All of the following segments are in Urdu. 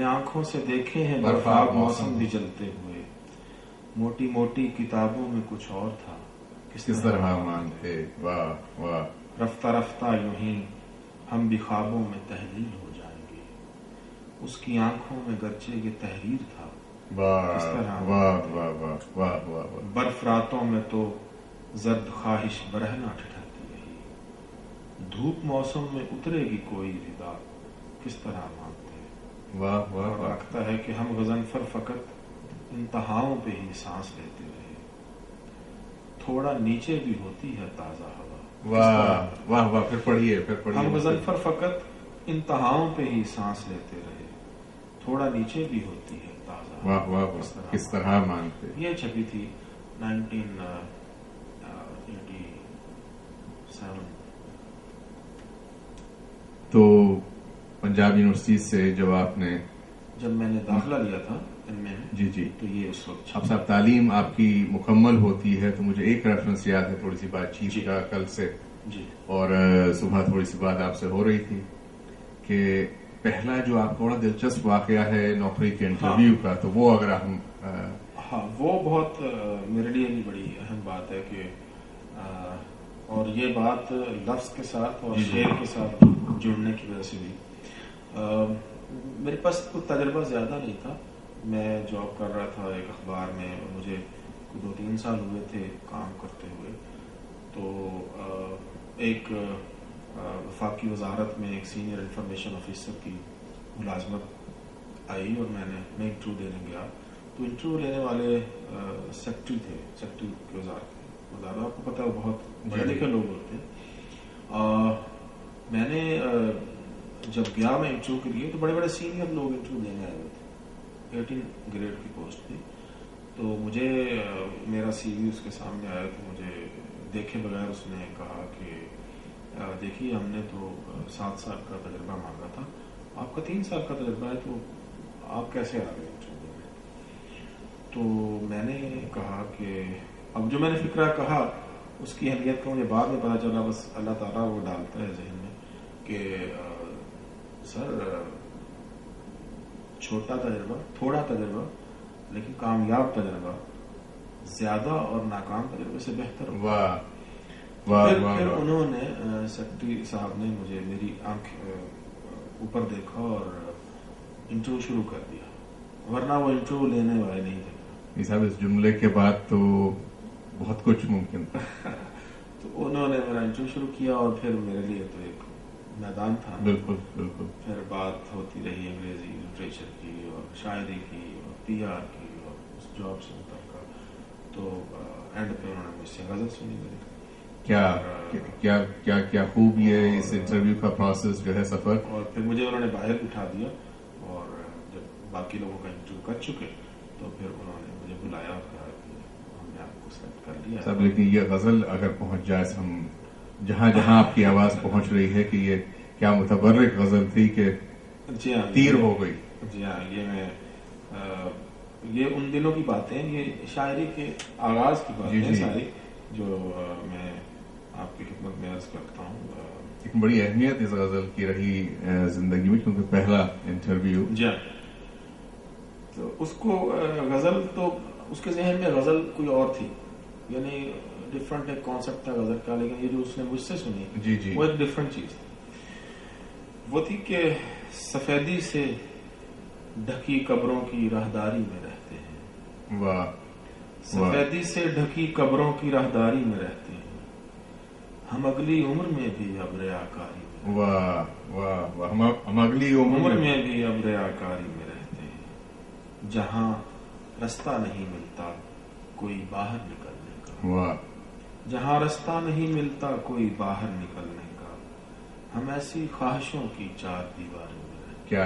آنکھوں سے دیکھے ہیں برفاب موسم بھی جلتے ہوئے، موٹی موٹی کتابوں میں کچھ اور تھا کس طرح مانتے. واہ واہ. رفتہ رفتہ یوں ہی ہم بھی خوابوں میں تحلیل ہو جائیں گے، اس کی آنکھوں میں گرچہ یہ تحریر تھا. واہ واہ واہ واہ واہ واہ. برف راتوں میں تو زرد خواہش برہنہ ٹھٹھرتی رہی، دھوپ موسم میں اترے گی کوئی ردا، کس طرح مانتے. واہ واہ واہ. لگتا ہے کہ ہم غضنفر فقط انتہاؤں پہ ہی سانس لیتے رہے، تھوڑا نیچے بھی ہوتی ہے تازہ ہوا. واہ واہ واہ. پھر پڑھیے. ہم غضنفر فقط انتہاؤں پہ ہی سانس لیتے رہے، تھوڑا نیچے بھی ہوتی ہے تازہ. واہ واہ واہ. کس طرح مانتے. یہ چھپی تھی 1987. تو پنجاب یونیورسٹی سے جب میں نے داخلہ لیا تھا جی تو یہ اس وقت اب صاحب تعلیم آپ کی مکمل ہوتی ہے تو مجھے ایک ریفرنس یاد ہے تھوڑی سی بات چیت کا کل سے اور صبح تھوڑی سی بات آپ سے ہو رہی تھی کہ پہلا جو آپ کو بڑا دلچسپ واقعہ ہے نوکری کے انٹرویو کا، تو وہ اگر ہم وہ بہت میرے لیے بھی بڑی اہم بات ہے کہ اور یہ بات لفظ کے ساتھ اور شعر کے ساتھ جڑنے کی وجہ سے بھی میرے پاس کوئی تجربہ زیادہ نہیں تھا. میں جاب کر رہا تھا ایک اخبار میں اور مجھے 2-3 سال ہوئے تھے کام کرتے ہوئے. تو ایک وفاقی وزارت میں ایک سینئر انفارمیشن آفیسر کی ملازمت آئی اور میں انٹرویو دینے گیا. تو انٹرویو لینے والے سیکٹری تھے، سیکٹری کی وزارت آپ کو پتا ہے بہت پڑھے لکھے لوگ ہوتے ہیں. میں نے جب گیا میں انٹرویو کے لیے تو بڑے بڑے سینئر لوگ انٹرویو دینے آئے ہوئے تھے، 18 گریڈ کی پوسٹ تھی. تو مجھے میرا سی وی اس کے سامنے آیا تو مجھے دیکھے بغیر اس نے کہا کہ دیکھیے ہم نے تو 7 سال کا تجربہ مانگا تھا، آپ کا 3 سال کا تجربہ ہے، تو آپ کیسے آ گئے انٹرویو میں. تو میں نے کہا کہ اب جو میں نے فکرہ کہا اس کی اہمیت کو مجھے بعد میں پتا چلا، بس اللہ تعالیٰ وہ ڈالتا ہے ذہن میں کہ سر چھوٹا تجربہ، تھوڑا تجربہ لیکن کامیاب تجربہ زیادہ اور ناکام تجربے سے بہتر ہو. پھر انہوں نے سیکرٹری صاحب نے مجھے میری آنکھ اوپر دیکھا اور انٹرویو شروع کر دیا، ورنہ وہ انٹرویو لینے والے نہیں تھے. صاحب اس جملے کے بعد تو بہت کچھ ممکن تھا. تو انہوں نے میرا انٹرویو شروع کیا اور پھر میرے لیے تو ایک میدان تھا. بالکل بالکل. پھر بات ہوتی رہی انگریزی لٹریچر کی اور شاعری کی اور پی آر کی اور اس جاب سے متعلقہ. تو اینڈ پہ انہوں نے مجھ سے غزل سنی میری. کیا خوب یہ اس انٹرویو کا پروسیس جو ہے سفر. اور پھر مجھے انہوں نے باہر اٹھا دیا اور جب باقی لوگوں کا انٹرویو کر چکے تو پھر انہوں نے مجھے بلایا اور کہا کہ ہم نے آپ کو سلیکٹ کر لیا. سب لیکن یہ غزل اگر پہنچ جائے ہم جہاں آپ کی آواز پہنچ رہی ہے کہ یہ کیا متبرک غزل تھی کہ تیر ہو گئی. جی ہاں، یہ ان دنوں کی باتیں، یہ شاعری کے آغاز کی باتیں ساری جو میں آپ کی خدمت میں عرض کرتا ہوں. ایک بڑی اہمیت اس غزل کی رہی زندگی میں کیونکہ پہلا انٹرویو. جی تو اس کو غزل تو اس کے ذہن میں غزل کوئی اور تھی، یعنی ڈفرنٹ ایک کانسیپٹ تھا غزل کا، لیکن یہ جو اس نے مجھ سے سنی وہ ایک ڈفرنٹ چیز تھی. وہ تھی کہ سفیدی سے ڈھکی قبروں کی راہداری میں رہتے ہیں. واہ. سفیدی سے ڈھکی قبروں کی راہداری میں رہتے ہیں، ہم اگلی عمر میں بھی اب ریاکاری میں. واہ واہ واہ. ہم اگلی عمر میں بھی اب ریاکاری میں رہتے ہیں، جہاں رستہ نہیں ملتا کوئی باہر نکلنے کا. واہ. جہاں رستہ نہیں ملتا کوئی باہر نکلنے کا، ہم ایسی خواہشوں کی 4 دیواری میں رہتے ہیں. کیا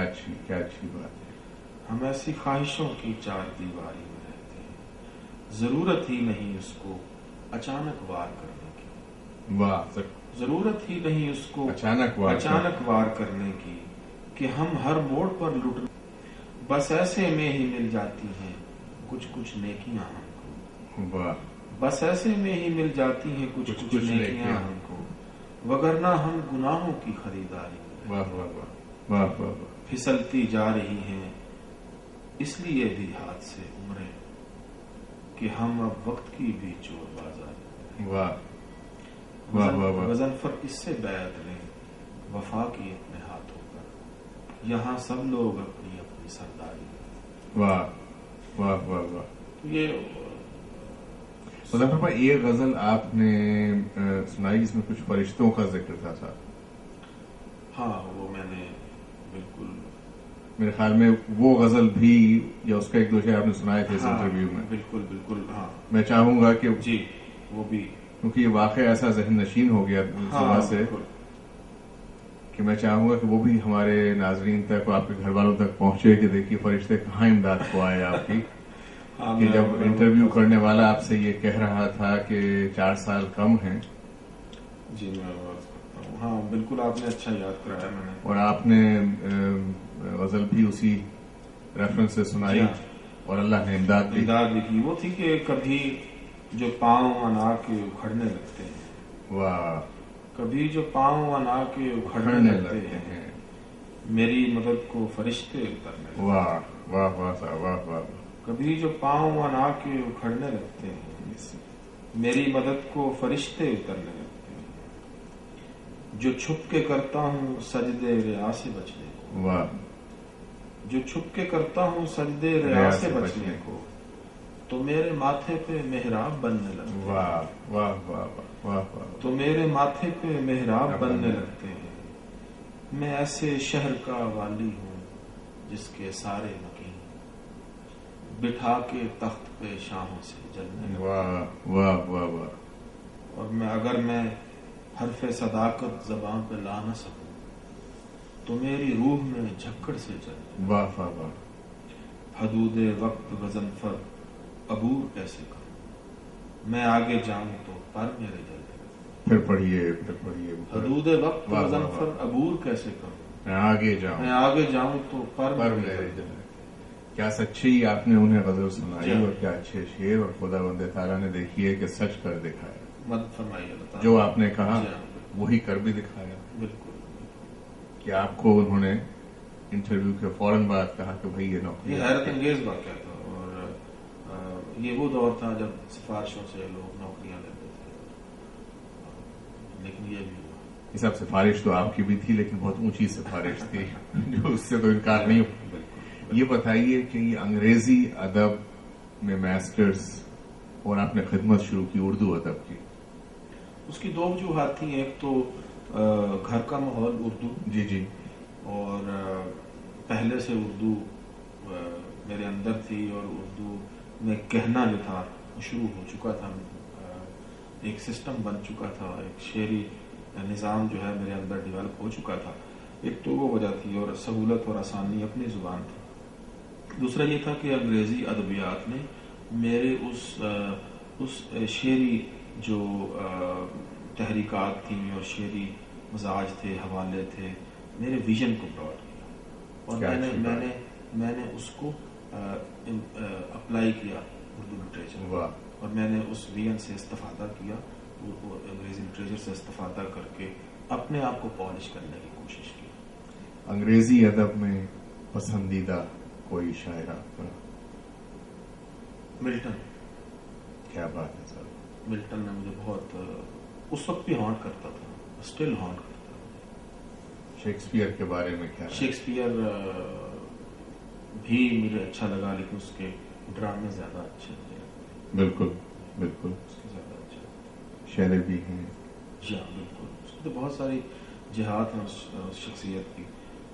اچھی بات ہے. ہم ایسی خواہشوں کی 4 دیواری میں رہتے ہیں، ضرورت ہی نہیں اس کو اچانک وار کرنے کی. واہ. ضرورت ہی نہیں اس کو اچانک وار کرنے کی کہ ہم ہر موڑ پر لٹ، بس ایسے میں ہی مل جاتی ہیں کچھ نیکیاں ہم کو. واہ. بس ایسے میں ہی مل جاتی ہیں کچھ نیکیاں ہم کو، وگرنہ ہم گناہوں کی خریداری میں. واہ واہ واہ واہ واہ. پھسلتی جا رہی ہیں اس لیے بھی ہاتھ سے عمریں کہ ہم اب وقت کی بھی چور بازار. واہ واہ واہ واہ. غضنفر اس سے بیعت لیں وفا کی اپنے ہاتھوں پر، یہاں سب لوگ اپنی اپنی سرداری. واہ واہ واہ واہ. یہ مظفر بھائی یہ غزل آپ نے سنائی جس میں کچھ فرشتوں کا ذکر تھا صاحب. ہاں وہ میں نے بالکل، میرے خیال میں وہ غزل بھی یا اس کا ایک دو شعر آپ نے سنائے تھے اس انٹرویو میں. بالکل بالکل. ہاں میں چاہوں گا کہ جی وہ بھی، کیونکہ یہ واقعہ ایسا ذہن نشین ہو گیا صبح سے کہ میں چاہوں گا کہ وہ بھی ہمارے ناظرین تک اور آپ کے گھر والوں تک پہنچے کہ دیکھیے فرشتے کہاں امداد کو آئے آپ کی. کہ جب انٹرویو کرنے والا آپ سے یہ کہہ رہا تھا کہ 4 سال کم ہیں. جی میں ہاں بالکل آپ نے اچھا یاد کرایا. میں نے اور آپ نے غزل بھی اسی ریفرنس سے سنائی اور اللہ نے امداد بھی کی. وہ تھی کہ کبھی جو پاؤں انا کے اکھڑنے لگتے ہیں، واہ، کبھی جو پاؤں انا کے اکھڑنے لگتے ہیں، میری مدد کو فرشتے اترنے. واہ واہ واہ صاحب، واہ واہ. کبھی جو پاؤں انا کے اکھڑنے لگتے ہیں، میری مدد کو فرشتے اترنے لگتے ہیں. جو چھپ کے کرتا ہوں سجدے ریا سے بچنے کو، واہ، جو چھپ کے کرتا ہوں سجدے ریا سے بچنے کو، تو میرے ماتھے پہ محراب بننے لگتے ہیں. واہ واہ واہ واہ واہ. تو میرے ماتھے پہ محراب بننے لگتے ہیں. میں ایسے شہر کا والی ہوں جس کے سارے مکین بٹھا کے تخت پہ شاہوں سے جلنے لگتے. واہ واہ واہ واہ. اور اگر میں حرف صداقت زبان پہ لا نہ سکوں تو میری روح میں جھکڑ سے چلے. واہ واہ واہ. حدود وقت غضنفر عبور کیسے کروں، میں آگے جاؤں تو پر میرے جلے. پھر پڑھیے. حدود وقت غضنفر عبور کیسے کروں، میں آگے جاؤں تو پر میرے جلے. کیا سچی آپ نے انہیں غزل سنائی اور کیا اچھے شعر. اور خدا بند تعالیٰ نے دیکھیے کہ سچ کر دکھایا. مدد فرمائیے اللہ تعالیٰ. جو آپ نے کہا وہی کر بھی دکھایا. بالکل کہ آپ کو انہوں نے انٹرویو کے فوراً بعد کہا کہ بھائی یہ نوکری. یہ حیرت انگیز واقعہ تھا. اور یہ وہ دور تھا جب سفارشوں سے لوگ نوکریاں لیتے تھے، لیکن یہ بھی ہوا. یہ سب سفارش تو آپ کی بھی تھی لیکن بہت اونچی سفارش تھی جو اس سے تو انکار نہیں ہو. یہ بتائیے کہ یہ انگریزی ادب میں ماسٹرز اور آپ نے خدمت شروع کی اردو ادب کی. اس کی 2 وجوہات تھیں. ایک تو گھر کا ماحول اردو، جی اور پہلے سے اردو میرے اندر تھی اور اردو میں کہنا جو تھا شروع ہو چکا تھا. ایک سسٹم بن چکا تھا، ایک شعری نظام جو ہے میرے اندر ڈیولپ ہو چکا تھا. ایک تو وہ وجہ تھی، اور سہولت اور آسانی اپنی زبان تھی. دوسرا یہ تھا کہ انگریزی ادبیات نے میرے اس شعری جو تحریکات تھیں اور شعری مزاج تھے، حوالے تھے، میرے ویژن کو براڈ کیا. اور میں نے اس کو اپلائی کیا اردو لٹریچر. اور میں نے اس ویژن سے استفادہ کیا، انگریزی لٹریچر سے استفادہ کر کے اپنے آپ کو پالش کرنے کی کوشش کی. انگریزی ادب میں پسندیدہ کوئی شاعر آپ کا؟ ملٹن. کیا بات ہے سر. ملٹن نے مجھے بہت اس وقت بھی ہانٹ کرتا تھا، اسٹل ہانٹ کرتا تھا. شیکسپیئر کے بارے میں کیا؟ شیکسپیئر بھی مجھے اچھا لگا، لیکن اس کے ڈرامے زیادہ اچھے مجھے لگتے. بالکل اس کے زیادہ اچھا شعر بھی ہیں. جی ہاں بالکل. اس کی تو بہت ساری جہات ہیں اس شخصیت کی.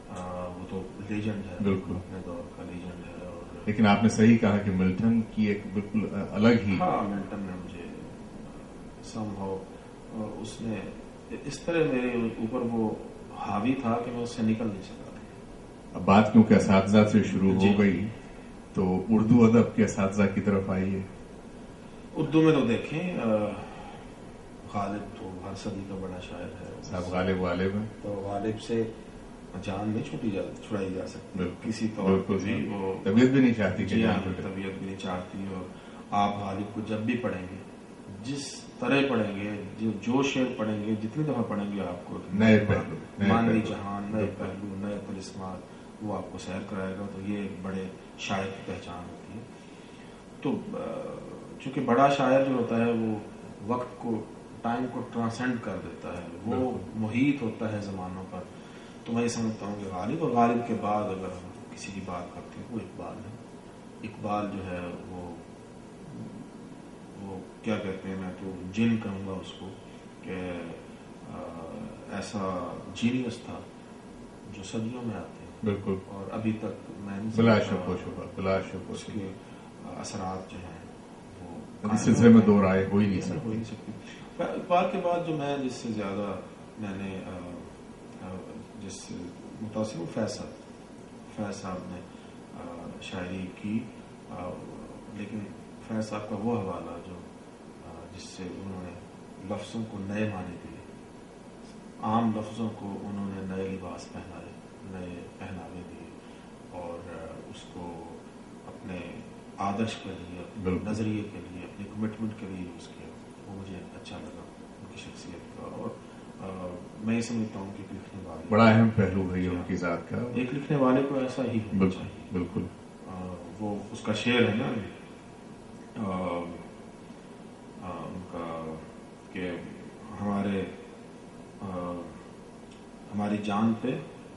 وہ تو لیجنڈ ہے، بالکل اپنے دور کا لیجنڈ ہے. اور لیکن آپ نے صحیح کہا کہ ملٹن کی ایک بالکل الگ ہی. ہاں ملٹن نے مجھے سم ہاؤ اس نے اس طرح میرے اوپر وہ حاوی تھا کہ میں اس سے نکل نہیں سکا. اب بات کیونکہ اساتذہ سے شروع ہو گئی تو اردو ادب کے اساتذہ کی طرف آئیے. اردو میں تو دیکھیں غالب تو ہر صدی کا بڑا شاعر ہے. صاحب غالب ہیں تو غالب سے جان نہیں چھڑائی جا سکتی کسی طور پر. وہ طبیعت بھی نہیں چاہتی کہ طبیعت بھی نہیں چاہتی. اور آپ غالب کو جب بھی پڑھیں گے، جس طرح پڑھیں گے، جو شعر پڑھیں گے، جتنی دفعہ پڑھیں گے، آپ کو نئے پہلو، مانوی جہان، نئے پہلو، نئے طلسمات وہ آپ کو سیر کرائے گا. تو یہ ایک بڑے شاعر کی پہچان ہوتی ہے. تو چونکہ بڑا شاعر جو ہوتا ہے وہ وقت کو ٹائم کو ٹرانسینڈ کر دیتا ہے, وہ محیط ہوتا ہے زمانوں پر. تو میں یہ سمجھتا ہوں کہ غالب اور غالب کے بعد اگر ہم کسی کی بات کرتے ہیں وہ اقبال ہے. اقبال جو ہے وہ کیا کہتے ہیں, میں تو جن کہوں گا اس کو, کہ ایسا جینیس تھا جو صدیوں میں آتے ہیں. بالکل. اور ابھی تک میں بلا شک و شبہ اس کے اثرات جو ہیں وہ اس سلسلے میں دو رائے ہو ہی نہیں سکتی. اقبال کے بعد جو میں جس سے زیادہ میں نے جس سے متاثر ہوں, فیض صاحب نے شاعری کی, لیکن فیض صاحب کا وہ حوالہ جو جس سے انہوں نے لفظوں کو نئے معنی دیے, عام لفظوں کو انہوں نے نئے لباس پہنائے, نئے پہناوے دیے, اور اس کو اپنے آدرش کے لیے, اپنے نظریے کے لیے, اپنی کمٹمنٹ کے لیے یوز کیا. وہ مجھے اچھا لگا ان کی شخصیت کا. اور میں یہ سمجھتا ہوں کہ ایک لکھنے والے بڑا اہم پہلو ہے ان کی ذات کا, ایک لکھنے والے کو ایسا ہی ہونا چاہیے. بالکل. وہ اس کا شعر ہے نا ان کا کہ ہماری جان پہ,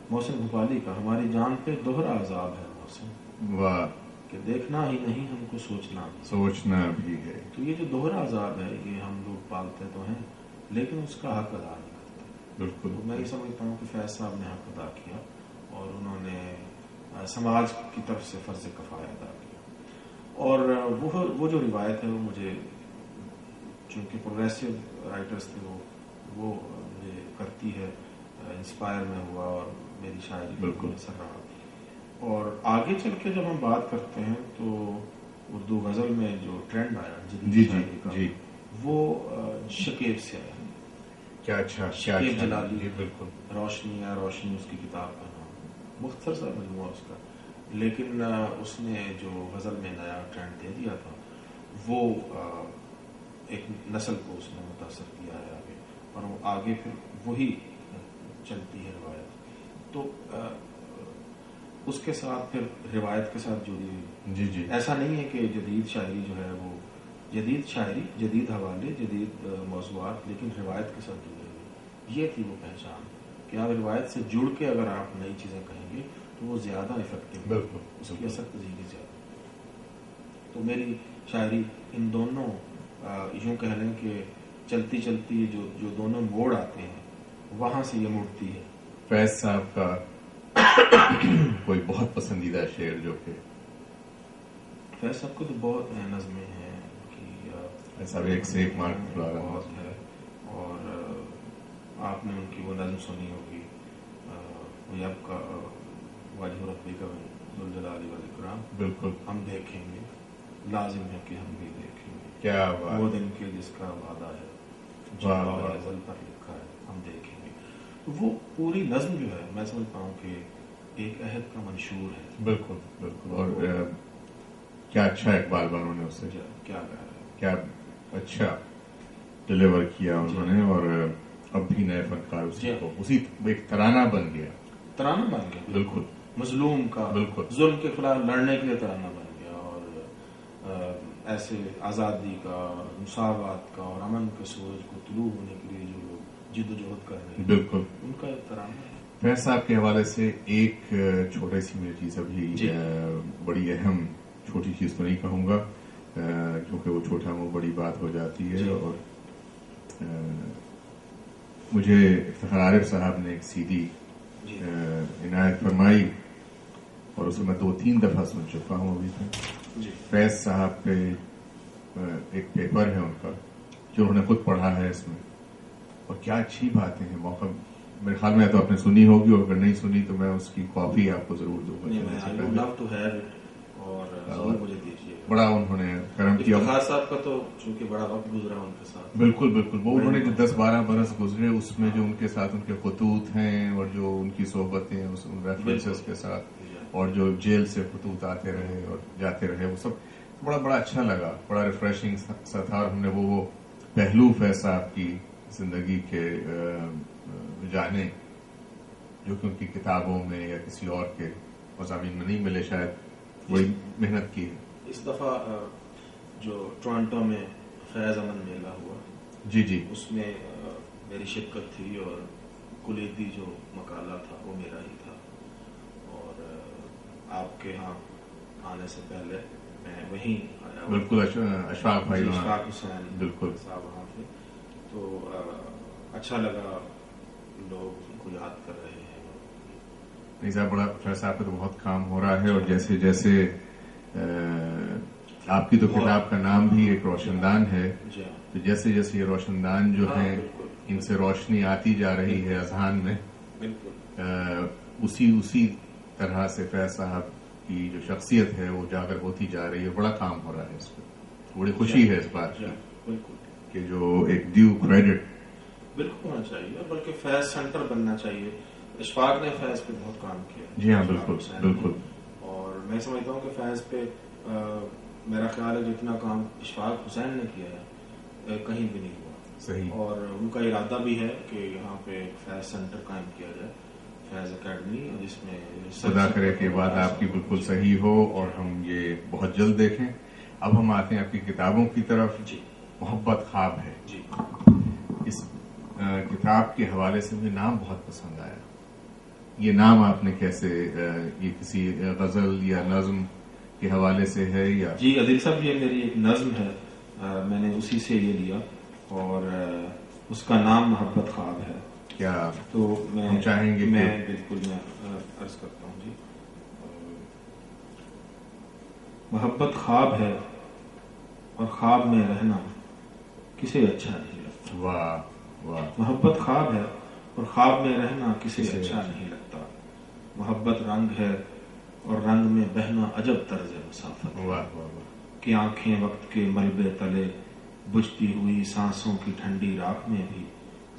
محسن بھوپالی کا, ہماری جان پہ دوہرا عذاب ہے محسن, واہ, کہ دیکھنا ہی نہیں ہم کو سوچنا بھی ہے. تو یہ جو دوہرا عذاب ہے یہ ہم لوگ پالتے تو ہیں لیکن اس کا حق ادا نہیں کرتے. بالکل. تو میں یہ سمجھتا ہوں کہ فیض صاحب نے حق ادا کیا, اور انہوں نے سماج کی طرف سے فرض کفایہ ادا کیا. اور وہ جو روایت ہے وہ مجھے, چونکہ پروگریسو رائٹرز تھے, وہ مجھے کرتی ہے, انسپائر میں ہوا اور میری شاعری بالکل اثر رہا. اور آگے چل کے جب ہم بات کرتے ہیں تو اردو غزل میں جو ٹرینڈ آیا جدید شاعری کا, وہ شکیب سے آیا. کیا اچھا, شکیب جلالی, بالکل. روشنی ہے روشنی اس کی کتاب کا نام, مختصر سا مجموعہ اس کا, لیکن اس نے جو غزل میں نیا ٹرینڈ دے دیا تھا وہ ایک نسل کو اس نے متاثر کیا ہے آگے, اور وہ آگے پھر وہی چلتی ہے روایت. تو اس کے ساتھ پھر روایت کے ساتھ جڑی ہوئی. جی. ایسا نہیں ہے کہ جدید شاعری جو ہے وہ جدید شاعری, جدید حوالے, جدید موضوعات, لیکن روایت کے ساتھ جڑی ہوئی. یہ تھی وہ پہچان کہ آپ روایت سے جڑ کے اگر آپ نئی چیزیں کہیں گے تو وہ زیادہ افیکٹو, بالکل, اس کی اثر پذیری زیادہ. تو میری شاعری ان دونوں یوں کہہ لیں کہ چلتی چلتی جو دونوں موڑ آتے ہیں وہاں سے یہ مڑتی ہے. فیض صاحب کا کوئی بہت پسندیدہ شعر جو کہ فیض صاحب کو تو بہت نظمیں ہیں کہ ایسا بھی ایک سے ایک مارک کھلا رہا ہے, اور آپ نے ان کی وہ نظم سنی ہوگی, وہ اب کا واجب ربی کا ذوالجلال والاکرام. بالکل. ہم دیکھیں گے, لازم ہے کہ ہم بھی دیکھیں گے, کیا وہ دن کے جس کا وعدہ ہے, غزل پر لکھا ہے, ہم دیکھیں گے. وہ پوری نظم جو ہے میں سمجھتا ہوں کہ ایک عہد کا منشور ہے. بالکل بالکل. اور کیا اچھا اقبال بانو نے اسے کیا اچھا ڈلیور کیا انہوں نے, اور اب بھی نئے فنکار اسی ایک ترانہ بن گیا. بالکل. مظلوم کا, بالکل, ظلم کے خلاف لڑنے کے لیے ترانہ بن گیا, اور ایسے آزادی کا, مساوات کا, اور امن کے سورج کو طلوع ہونے کے لیے جو لوگ جد و جہد کر رہے ہیں, بالکل, ان کا ایک ترانہ ہے. فیض صاحب کے حوالے سے ایک چھوٹی سی میری چیز, ابھی بڑی اہم چھوٹی چیز تو نہیں کہوں گا کیونکہ وہ چھوٹا وہ بڑی بات ہو جاتی ہے. اور مجھے افتخار عارف صاحب نے ایک سی ڈی عنایت فرمائی, اور اسے میں 2-3 دفعہ سن چکا ہوں ابھی تک. فیض صاحب پہ ایک پیپر ہے ان کا جو انہوں نے خود پڑھا ہے اس میں, اور کیا اچھی باتیں ہیں. موقع میرے خیال میں تو آپ نے سنی ہوگی, اور اگر نہیں سنی تو میں اس کی کاپی آپ کو ضرور دوں گا. بڑا انہوں نے کرم کیا. افتخار صاحب کا تو چونکہ بڑا وقت گزرا ان کے ساتھ. بالکل بالکل. وہ انہوں نے جو 10-12 برس گزرے اس میں جو ان کے ساتھ ان کے خطوط ہیں, اور جو ان کی صحبتیں اس ریفرنسز کے ساتھ, اور جو جیل سے خطوط آتے رہے اور جاتے رہے, وہ سب بڑا اچھا لگا, بڑا ریفریشنگ سا تھا. اور ہم نے وہ پہلو فیض صاحب کی زندگی کے جانے جو کہ ان کی کتابوں میں یا کسی اور کے مضامین میں نہیں ملے شاید، بڑی محنت کی ہے. اس دفعہ جو ٹورانٹو میں فیض امن میلہ ہوا، جی جی، اس میں میری شرکت تھی، اور کلیدی جو مقالہ تھا وہ میرا ہی تھا. اور آپ کے ہاں آنے سے پہلے میں وہیں آیا. بالکل اشفاق بھائی، اشفاق حسین بالکل صاحب وہاں تھے. تو اچھا لگا، لوگ ان کو یاد کر رہے ہیں. نہیں صاحب، بڑا فیصلہ آپ پہ تو بہت کام ہو رہا ہے، اور جیسے جیسے آپ کی تو کتاب کا نام بھی ایک روشن دان ہے، تو جیسے جیسے یہ روشن دان جو ہیں ان سے روشنی آتی جا رہی ہے اذہان میں، اسی طرح سے فیض صاحب کی جو شخصیت ہے وہ اجاگر ہوتی جا رہی ہے. بڑا کام ہو رہا ہے اس پہ، بڑی خوشی ہے اس بات کی کہ جو ایک ڈیو کریڈٹ بالکل ہونا چاہیے، بلکہ فیض سینٹر بننا چاہیے. اشفاق نے فیض پہ بہت کام کیا. جی ہاں، بالکل بالکل. اور میں سمجھتا ہوں کہ فیض پہ میرا خیال ہے جتنا کام اشفاق حسین نے کیا ہے کہیں بھی نہیں ہوا. صحیح. اور ان کا ارادہ بھی ہے کہ یہاں پہ ایک فیض سینٹر قائم کیا جائے، فیض اکیڈمی، جس میں خدا کرے کہ بات آپ کی بالکل صحیح ہو اور ہم یہ بہت جلد دیکھیں. اب ہم آتے ہیں آپ کی کتابوں کی طرف. جی. محبت خواب ہے. جی. اس کتاب کے حوالے سے مجھے نام بہت پسند آیا. یہ نام آپ نے کیسے، یہ کسی غزل یا نظم کے حوالے سے ہے یا؟ جی عدیل صاحب، یہ میری ایک نظم ہے، میں نے اسی سے یہ لیا، اور اس کا نام محبت خواب ہے. کیا تو ہم چاہیں گے؟ میں بالکل میں عرض کرتا ہوں. جی، محبت خواب ہے اور خواب میں رہنا کسے اچھا نہیں لگتا. واہ واہ. محبت خواب ہے اور خواب میں رہنا کسے اچھا نہیں لگتا. محبت رنگ ہے اور رنگ میں بہنا عجب طرز مسافت. واہ واہ واہ. کہ آنکھیں وقت کے ملبے تلے بجھتی ہوئی سانسوں کی ٹھنڈی راکھ میں بھی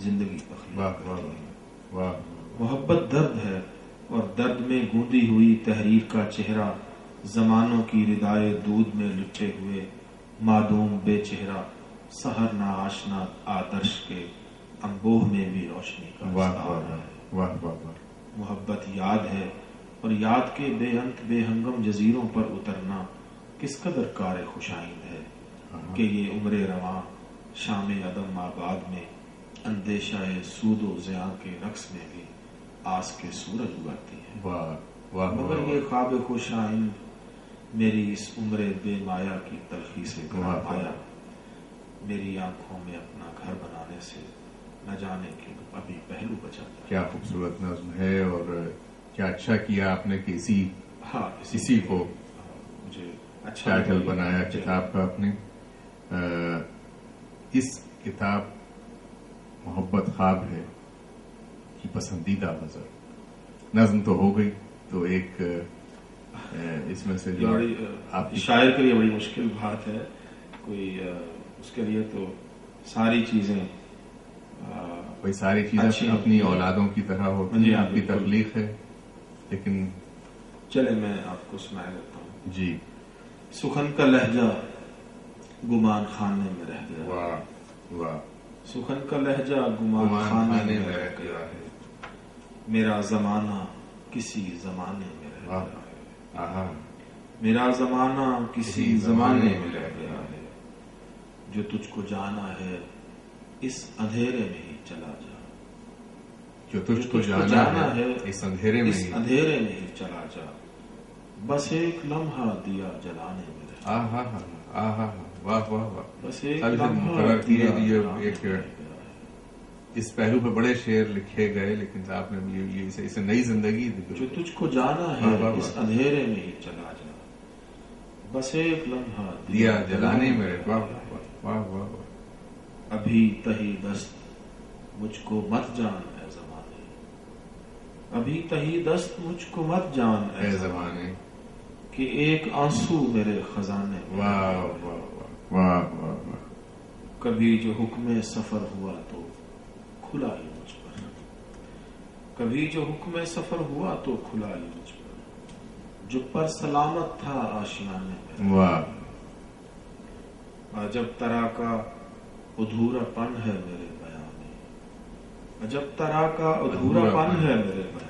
زندگی تخلیق کرتی ہے. واہ. محبت درد ہے اور درد میں گوندی ہوئی تحریر کا چہرہ زمانوں کی ردائے دودھ میں لپٹے ہوئے معدوم بے چہرہ سحر نہ آشنا آدرش کے انبوہ میں بھی روشنی کا استعارہ ہے. واہ واہ واہ. محبت یاد ہے اور یاد کے بے انت بے ہنگم جزیروں پر اترنا کس قدر کار خوشائند ہے کہ یہ عمر رواں شام عدم آباد میں اندیشہ سود و زیاں کے رقص میں بھی آس کے سورج اگاتی ہے. واہ واہ. مگر یہ خواب خوشائند میری اس عمر بے مایا کی تلخی سے گھر آیا، میری آنکھوں میں اپنا گھر بنانے سے نہ جانے کہ ابھی پہلو بچاتا. کیا خوبصورت نظم ہے، اور کیا اچھا کیا آپ نے کہ اسی کو مجھے اچھا ٹائٹل بنایا کتاب کا اپنے. اس کتاب محبت خواب ہے کی پسندیدہ نظم تو ہو گئی، تو ایک اس میں سے جو آپ شاعر کے لیے بڑی مشکل بات ہے، کوئی اس کے لیے تو ساری چیزیں اپنی اولادوں کی طرح ہوتی ہیں. آپ کی تخلیق ہے، لیکن چلے میں آپ کو سنایا دیتا ہوں. جی. سخن کا لہجہ گمان خانے میں رہ گیا. واہ واہ. سخن کا لہجہ گمان خانے میں رہ گیا ہے، میرا زمانہ کسی زمانے میں رہ گیا ہے. میرا زمانہ کسی زمانے میں رہ گیا ہے، جو تجھ کو جانا ہے اس اندھیرے میں ہی چلا جا. جو تجھ کو جانا ہے اس اندھیرے میں ہی چلا جا. بس ایک لمحہ دیا جلانے میں رہ گیا. واہ واہ واہ. بس ایک لمحہ اس پہلو پہ بڑے شعر لکھے گئے، لیکن آپ نے اسے نئی زندگی دی. جو تجھ کو جانا ہے اس اندھیرے میں ہی چلا جا. بس ایک لمحہ دیا جلانے میں. واہ واہ واہ. ابھی تہی دست مجھ کو مت جان اے زمانے، ابھی تہی دست مجھ کو مت جان اے زمانے، کہ ایک آنسو میرے خزانے میں. واہ واہ واہ واہ. کبھی جو حکم سفر ہوا تو کھلا ہی مجھ پر، کبھی جو حکم سفر ہوا تو کھلا ہی مجھ پر، جو پر سلامت تھا آشیانے میں. واہ. عجب طرح کا ادھورا پن ہے میرے بیان میں، عجب طرح کا ادھورا پن ہے میرے بیان